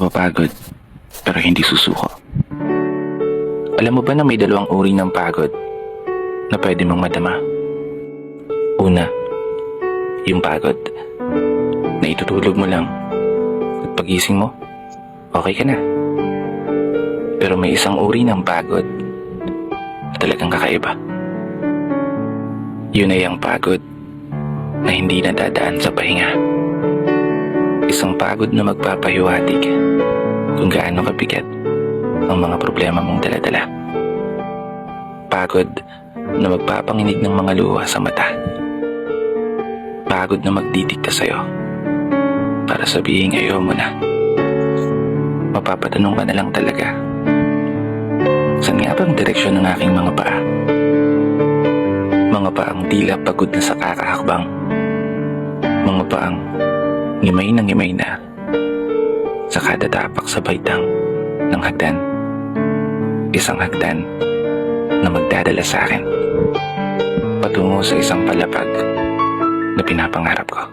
mapapagod pero hindi susuko. Alam mo ba na may dalawang uri ng pagod na pwede mong madama? Una, yung pagod na itutulog mo lang at pagising mo, okay ka na. Pero may isang uri ng pagod na talagang kakaiba. Yun ay ang pagod na hindi nadadaan sa pahinga. Isang pagod na magpapahiwatig kung gaano kabigat ang mga problema mong daladala. Pagod na magpapanginig ng mga luha sa mata. Pagod na magdidikta sa'yo para sabihin ayaw mo na. Mapapatanong ka na lang talaga, saan nga bang direksyon ng aking mga paa? Mga paang tila pagod na sa kakahakbang. Mga paang ngimay na sa kada tapak sa baitang ng hagdan. Isang hagdan na magdadala sa akin patungo sa isang palapag na pinapangarap ko.